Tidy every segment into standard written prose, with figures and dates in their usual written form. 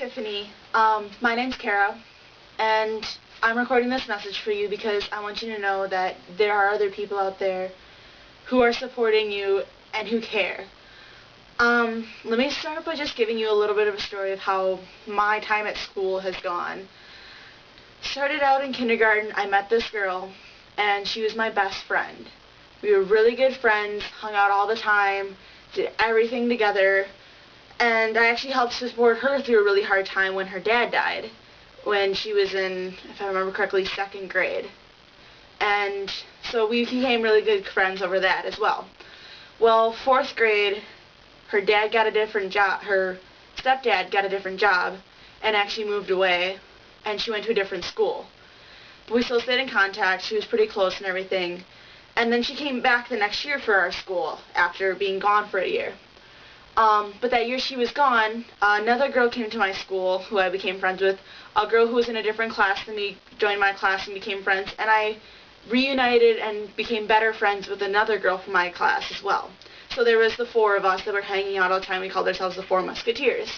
Tiffany. My name's Kara, and I'm recording this message for you because I want you to know that there are other people out there who are supporting you and who care. Let me start by just giving you a little bit of a story of how my time at school has gone. Started out in kindergarten, I met this girl, and she was my best friend. We were really good friends, hung out all the time, did everything together, and I actually helped support her through a really hard time when her dad died, when she was in, if I remember correctly, 2nd grade. And so we became really good friends over that as well. Well, 4th grade, her dad got a different job, her stepdad got a different job, and actually moved away, and she went to a different school. But we still stayed in contact, she was pretty close and everything, and then she came back the next year for our school, after being gone for a year. But that year she was gone, another girl came to my school who I became friends with. A girl who was in a different class than me joined my class and became friends, and I reunited and became better friends with another girl from my class as well. So there was the 4 of us that were hanging out all the time. We called ourselves the 4 Musketeers.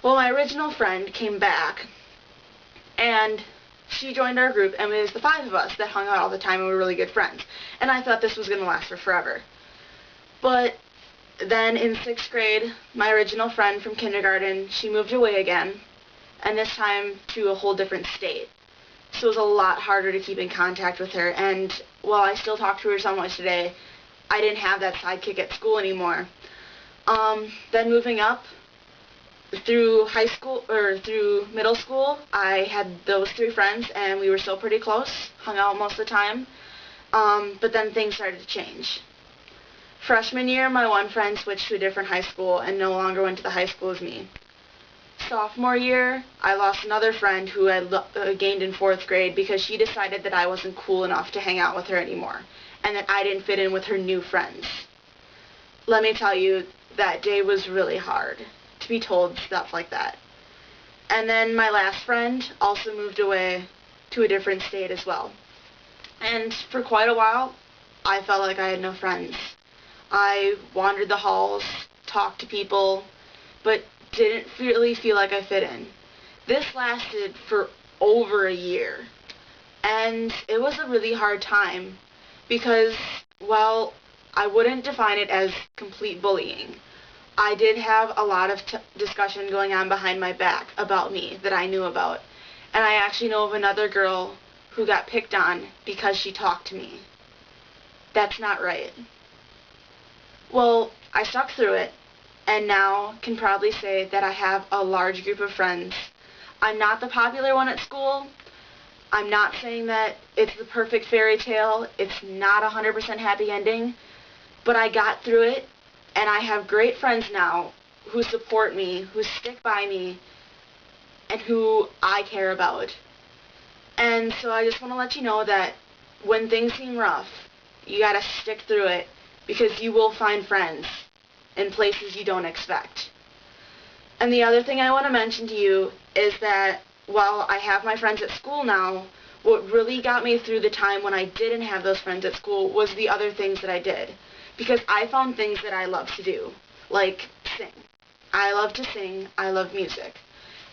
Well, my original friend came back, and she joined our group, and it was the 5 of us that hung out all the time and were really good friends. And I thought this was going to last for forever. But then in 6th grade, my original friend from kindergarten, she moved away again, and this time to a whole different state. So it was a lot harder to keep in contact with her, and while I still talk to her so much today, I didn't have that sidekick at school anymore. Then moving up through high school, or through middle school, I had those 3 friends, and we were still pretty close, hung out most of the time, but then things started to change. Freshman year, my one friend switched to a different high school and no longer went to the high school as me. Sophomore year, I lost another friend who I gained in 4th grade because she decided that I wasn't cool enough to hang out with her anymore, and that I didn't fit in with her new friends. Let me tell you, that day was really hard to be told stuff like that. And then my last friend also moved away to a different state as well. And for quite a while, I felt like I had no friends. I wandered the halls, talked to people, but didn't really feel like I fit in. This lasted for over a year, and it was a really hard time because, well, I wouldn't define it as complete bullying. I did have a lot of discussion going on behind my back about me that I knew about, and I actually know of another girl who got picked on because she talked to me. That's not right. Well, I stuck through it, and now can proudly say that I have a large group of friends. I'm not the popular one at school. I'm not saying that it's the perfect fairy tale. It's not 100% happy ending, but I got through it, and I have great friends now who support me, who stick by me, and who I care about. And so I just want to let you know that when things seem rough, you gotta stick through it, because you will find friends in places you don't expect. And the other thing I want to mention to you is that while I have my friends at school now, what really got me through the time when I didn't have those friends at school was the other things that I did. Because I found things that I love to do, like sing. I love to sing, I love music.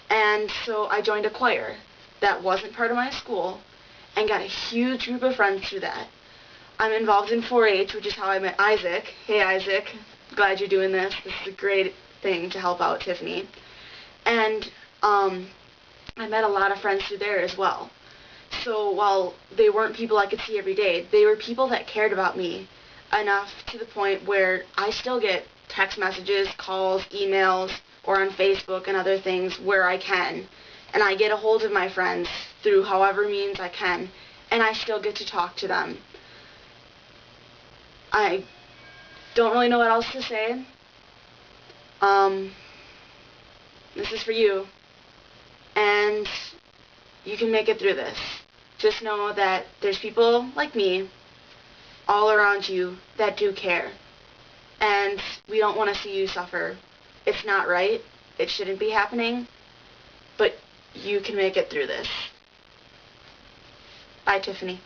And so I joined a choir that wasn't part of my school and got a huge group of friends through that. I'm involved in 4-H, which is how I met Isaac. Hey Isaac, glad you're doing this. This is a great thing to help out Tiffany. And I met a lot of friends through there as well. So while they weren't people I could see every day, they were people that cared about me enough to the point where I still get text messages, calls, emails, or on Facebook and other things where I can. And I get a hold of my friends through however means I can, and I still get to talk to them. I don't really know what else to say. This is for you, and you can make it through this. Just know that there's people like me all around you that do care, and we don't want to see you suffer. It's not right. It shouldn't be happening, but you can make it through this. Bye, Tiffany.